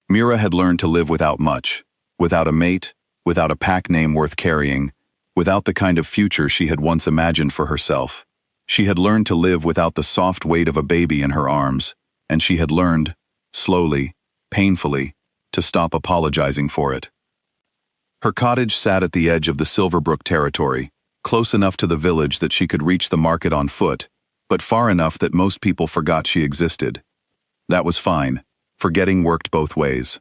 Mira had learned to live without much, without a mate, without a pack name worth carrying, without the kind of future she had once imagined for herself. She had learned to live without the soft weight of a baby in her arms, and she had learned, slowly, painfully, to stop apologizing for it. Her cottage sat at the edge of the Silverbrook territory, close enough to the village that she could reach the market on foot, but far enough that most people forgot she existed. That was fine. Forgetting worked both ways.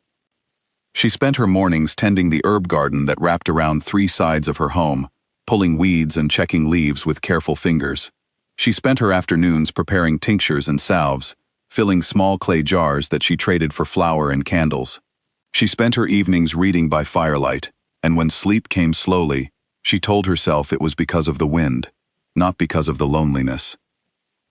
She spent her mornings tending the herb garden that wrapped around 3 sides of her home, pulling weeds and checking leaves with careful fingers. She spent her afternoons preparing tinctures and salves, filling small clay jars that she traded for flour and candles. She spent her evenings reading by firelight, and when sleep came slowly, she told herself it was because of the wind, not because of the loneliness.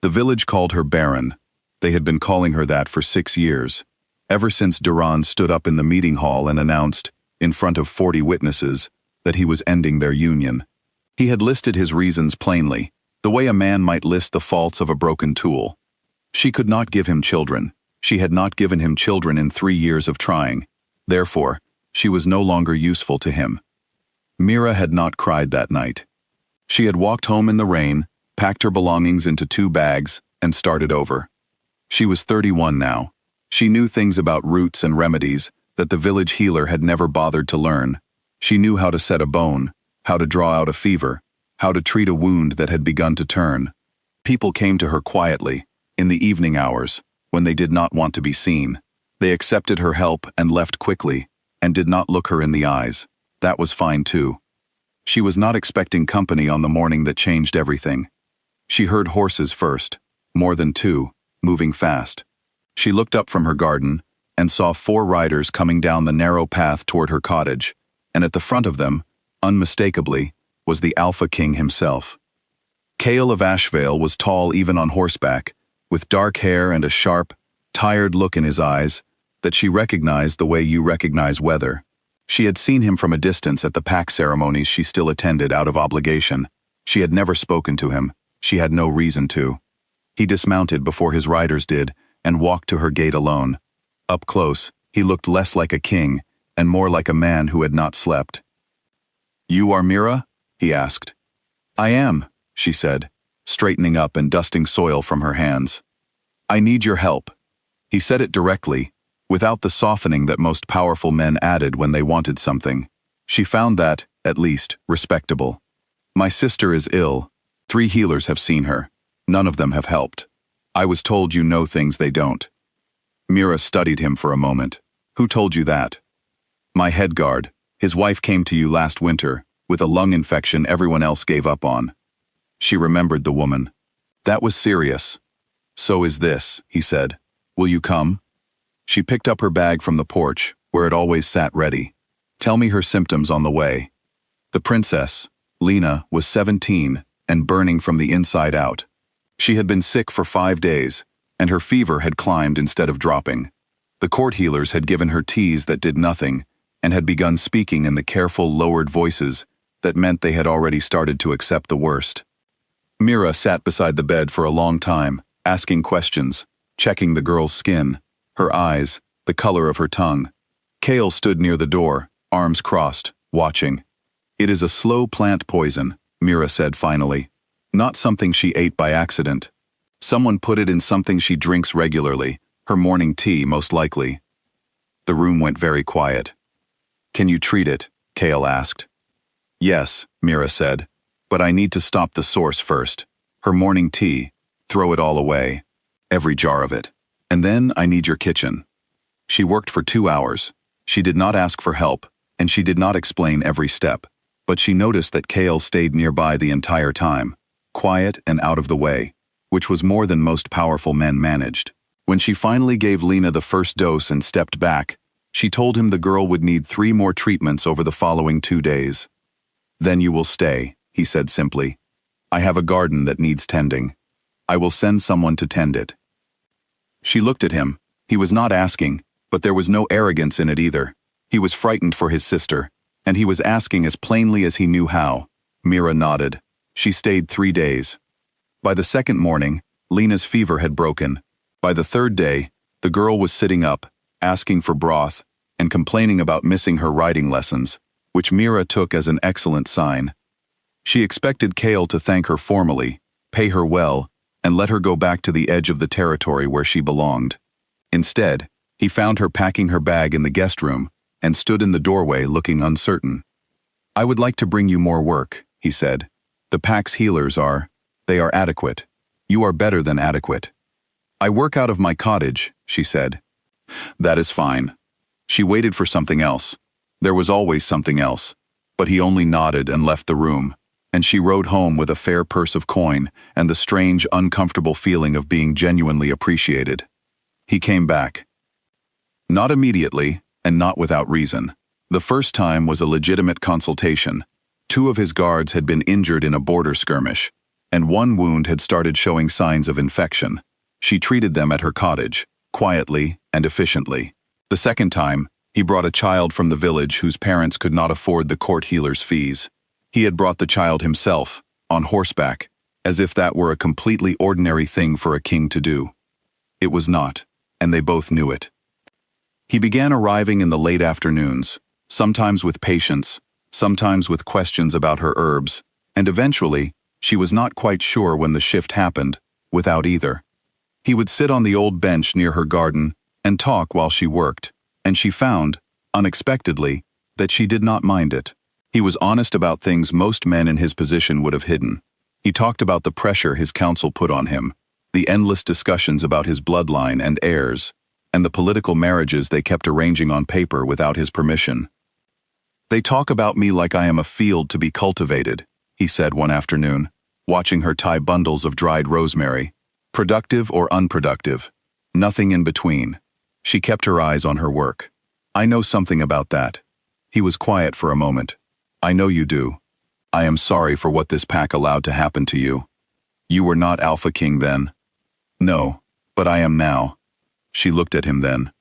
The village called her Barren. They had been calling her that for 6 years, ever since Duran stood up in the meeting hall and announced, in front of 40 witnesses, that he was ending their union. He had listed his reasons plainly, the way a man might list the faults of a broken tool. She could not give him children. She had not given him children in 3 years of trying. Therefore, she was no longer useful to him. Mira had not cried that night. She had walked home in the rain, packed her belongings into 2 bags, and started over. She was 31 now. She knew things about roots and remedies that the village healer had never bothered to learn. She knew how to set a bone, how to draw out a fever, how to treat a wound that had begun to turn. People came to her quietly, in the evening hours, when they did not want to be seen. They accepted her help and left quickly, and did not look her in the eyes. That was fine too. She was not expecting company on the morning that changed everything. She heard horses first, more than 2, moving fast. She looked up from her garden and saw 4 riders coming down the narrow path toward her cottage, and at the front of them, unmistakably, was the Alpha King himself. Cale of Ashvale was tall even on horseback, with dark hair and a sharp, tired look in his eyes that she recognized the way you recognize weather. She had seen him from a distance at the pack ceremonies she still attended out of obligation. She had never spoken to him. She had no reason to. He dismounted before his riders did and walked to her gate alone. Up close, he looked less like a king and more like a man who had not slept. "You are Mira?" he asked. "I am," she said, straightening up and dusting soil from her hands. "I need your help." He said it directly, without the softening that most powerful men added when they wanted something. She found that, at least, respectable. "My sister is ill. 3 healers have seen her. None of them have helped. I was told you know things they don't." Mira studied him for a moment. "Who told you that?" "My head guard. His wife came to you last winter, with a lung infection everyone else gave up on." She remembered the woman. "That was serious." "So is this," he said. "Will you come?" She picked up her bag from the porch, where it always sat ready. "Tell me her symptoms on the way." The princess, Lena, was 17 and burning from the inside out. She had been sick for 5 days, and her fever had climbed instead of dropping. The court healers had given her teas that did nothing, and had begun speaking in the careful, lowered voices that meant they had already started to accept the worst. Mira sat beside the bed for a long time, asking questions, checking the girl's skin, her eyes, the color of her tongue. Cale stood near the door, arms crossed, watching. "It is a slow plant poison," Mira said finally. "Not something she ate by accident. Someone put it in something she drinks regularly, her morning tea most likely." The room went very quiet. "Can you treat it?" Cale asked. "Yes," Mira said, "but I need to stop the source first. Her morning tea, throw it all away. Every jar of it. And then I need your kitchen." She worked for 2 hours. She did not ask for help, and she did not explain every step, but she noticed that Cale stayed nearby the entire time, quiet and out of the way, which was more than most powerful men managed. When she finally gave Lena the first dose and stepped back, she told him the girl would need 3 more treatments over the following 2 days. "Then you will stay," he said simply. "I have a garden that needs tending. I will send someone to tend it." She looked at him. He was not asking, but there was no arrogance in it either. He was frightened for his sister, and he was asking as plainly as he knew how. Mira nodded. She stayed 3 days. By the second morning, Lena's fever had broken. By the third day, the girl was sitting up, asking for broth, and complaining about missing her riding lessons, which Mira took as an excellent sign. She expected Kale to thank her formally, pay her well, and let her go back to the edge of the territory where she belonged. Instead, he found her packing her bag in the guest room and stood in the doorway looking uncertain. "I would like to bring you more work," he said. "The pack's healers they are adequate. You are better than adequate." "I work out of my cottage," she said. "That is fine." She waited for something else. There was always something else, but he only nodded and left the room, and she rode home with a fair purse of coin and the strange, uncomfortable feeling of being genuinely appreciated. He came back. Not immediately, and not without reason. The first time was a legitimate consultation. 2 of his guards had been injured in a border skirmish, and 1 wound had started showing signs of infection. She treated them at her cottage, quietly and efficiently. The second time, he brought a child from the village whose parents could not afford the court healer's fees. He had brought the child himself, on horseback, as if that were a completely ordinary thing for a king to do. It was not, and they both knew it. He began arriving in the late afternoons, sometimes with patients, sometimes with questions about her herbs, and eventually, she was not quite sure when the shift happened, without either. He would sit on the old bench near her garden and talk while she worked, and she found, unexpectedly, that she did not mind it. He was honest about things most men in his position would have hidden. He talked about the pressure his council put on him, the endless discussions about his bloodline and heirs, and the political marriages they kept arranging on paper without his permission. "They talk about me like I am a field to be cultivated," he said one afternoon, watching her tie bundles of dried rosemary. Productive or unproductive, nothing in between. She kept her eyes on her work. "I know something about that." He was quiet for a moment. "I know you do. I am sorry for what this pack allowed to happen to you. You were not Alpha King then." "No, but I am now." She looked at him then.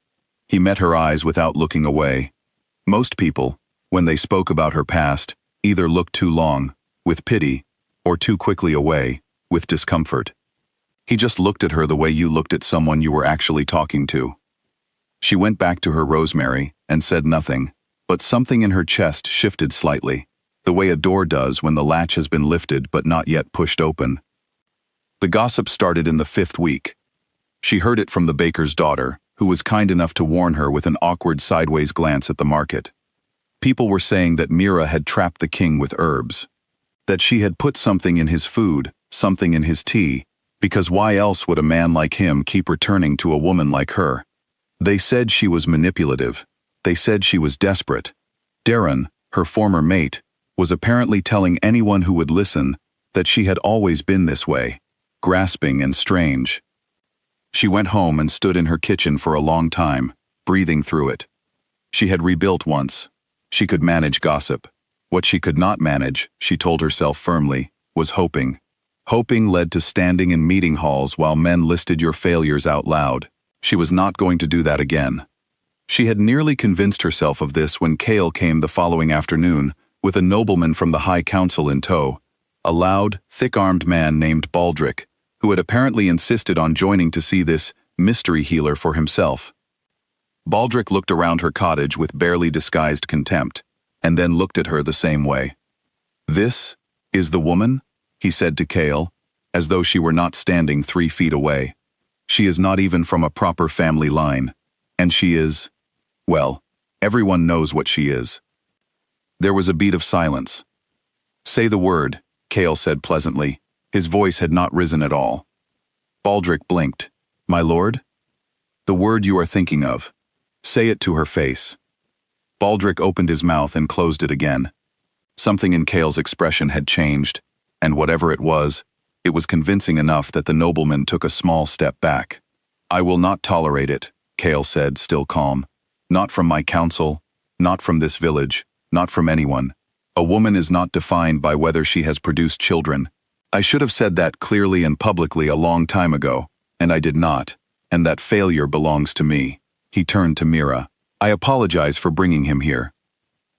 He met her eyes without looking away. Most people, when they spoke about her past, either looked too long, with pity, or too quickly away, with discomfort. He just looked at her the way you looked at someone you were actually talking to. She went back to her rosemary and said nothing, but something in her chest shifted slightly, the way a door does when the latch has been lifted but not yet pushed open. The gossip started in the 5th week. She heard it from the baker's daughter, who was kind enough to warn her with an awkward sideways glance at the market. People were saying that Mira had trapped the king with herbs, that she had put something in his food, something in his tea, because why else would a man like him keep returning to a woman like her? They said she was manipulative. They said she was desperate. Barren, her former mate, was apparently telling anyone who would listen that she had always been this way, grasping and strange. She went home and stood in her kitchen for a long time, breathing through it. She had rebuilt once. She could manage gossip. What she could not manage, she told herself firmly, was hoping. Hoping led to standing in meeting halls while men listed your failures out loud. She was not going to do that again. She had nearly convinced herself of this when Kale came the following afternoon, with a nobleman from the High Council in tow, a loud, thick-armed man named Baldric, who had apparently insisted on joining to see this mystery healer for himself. Baldric looked around her cottage with barely disguised contempt, and then looked at her the same way. "This is the woman?" he said to Kale, as though she were not standing 3 feet away. "She is not even from a proper family line, and she is, well, everyone knows what she is." There was a beat of silence. "Say the word," Kale said pleasantly. His voice had not risen at all. Baldric blinked. "My lord?" "The word you are thinking of. Say it to her face." Baldric opened his mouth and closed it again. Something in Kale's expression had changed, and whatever it was convincing enough that the nobleman took a small step back. "I will not tolerate it," Kale said, still calm. "Not from my council, not from this village, not from anyone. A woman is not defined by whether she has produced children. I should have said that clearly and publicly a long time ago, and I did not, and that failure belongs to me." He turned to Mira. "I apologize for bringing him here."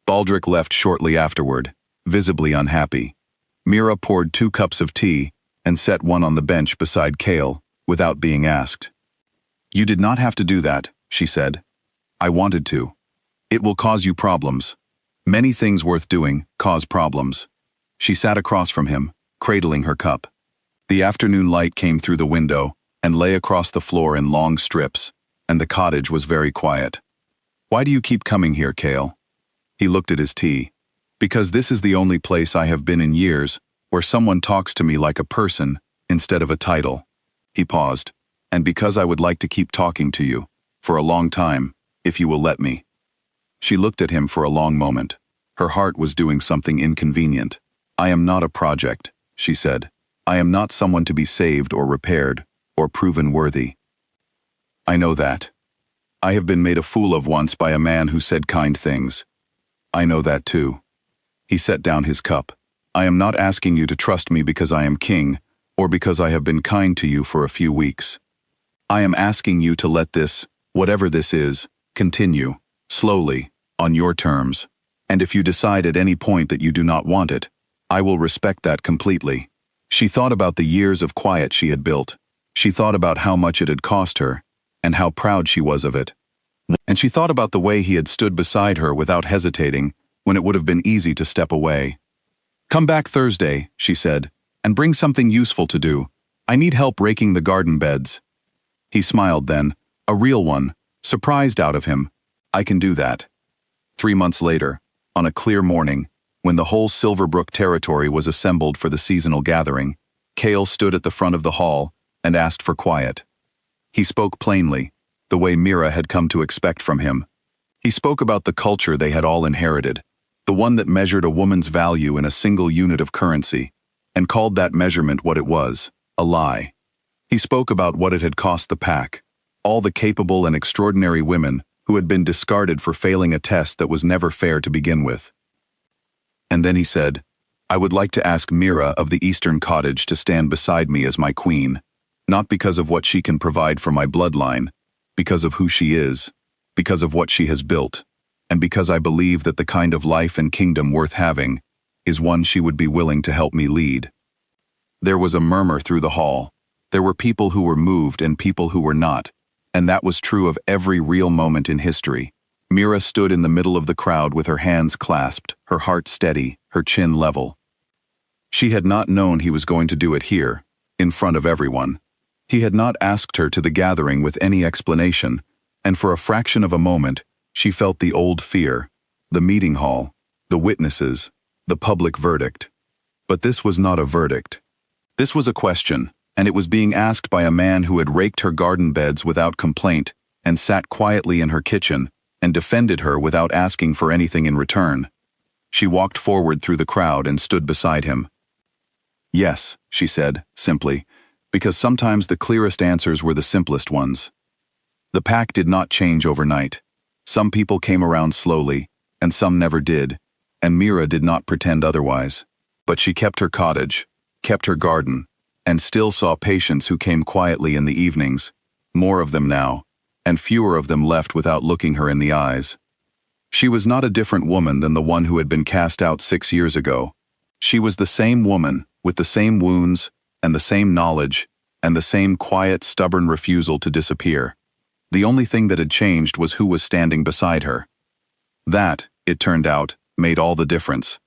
Baldric left shortly afterward, visibly unhappy. Mira poured 2 cups of tea and set one on the bench beside Kale, without being asked. "You did not have to do that," she said. I wanted to. It will cause you problems. Many things worth doing cause problems. She sat across from him, cradling her cup. The afternoon light came through the window and lay across the floor in long strips, and the cottage was very quiet. Why do you keep coming here, Cale? He looked at his tea. Because this is the only place I have been in years where someone talks to me like a person instead of a title. He paused. And because I would like to keep talking to you, for a long time, if you will let me. She looked at him for a long moment. Her heart was doing something inconvenient. I am not a project, she said. I am not someone to be saved or repaired, or proven worthy. I know that. I have been made a fool of once by a man who said kind things. I know that too. He set down his cup. I am not asking you to trust me because I am king, or because I have been kind to you for a few weeks. I am asking you to let this, whatever this is, continue, slowly, on your terms. And if you decide at any point that you do not want it, I will respect that completely. She thought about the years of quiet she had built. She thought about how much it had cost her, and how proud she was of it. And she thought about the way he had stood beside her without hesitating, when it would have been easy to step away. Come back Thursday, she said, and bring something useful to do. I need help raking the garden beds. He smiled then, a real one, surprised out of him. I can do that. 3 months later, on a clear morning, when the whole Silverbrook territory was assembled for the seasonal gathering, Cale stood at the front of the hall and asked for quiet. He spoke plainly, the way Mira had come to expect from him. He spoke about the culture they had all inherited, the one that measured a woman's value in a single unit of currency, and called that measurement what it was, a lie. He spoke about what it had cost the pack, all the capable and extraordinary women who had been discarded for failing a test that was never fair to begin with. And then he said, I would like to ask Mira of the Eastern Cottage to stand beside me as my queen, not because of what she can provide for my bloodline, because of who she is, because of what she has built, and because I believe that the kind of life and kingdom worth having is one she would be willing to help me lead. There was a murmur through the hall. There were people who were moved and people who were not, and that was true of every real moment in history. Mira stood in the middle of the crowd with her hands clasped, her heart steady, her chin level. She had not known he was going to do it here, in front of everyone. He had not asked her to the gathering with any explanation, and for a fraction of a moment, she felt the old fear, the meeting hall, the witnesses, the public verdict. But this was not a verdict. This was a question, and it was being asked by a man who had raked her garden beds without complaint and sat quietly in her kitchen and defended her without asking for anything in return. She walked forward through the crowd and stood beside him. Yes, she said, simply, because sometimes the clearest answers were the simplest ones. The pack did not change overnight. Some people came around slowly, and some never did, and Mira did not pretend otherwise. But she kept her cottage, kept her garden, and still saw patients who came quietly in the evenings, more of them now, and fewer of them left without looking her in the eyes. She was not a different woman than the one who had been cast out 6 years ago. She was the same woman, with the same wounds, and the same knowledge, and the same quiet, stubborn refusal to disappear. The only thing that had changed was who was standing beside her. That, it turned out, made all the difference.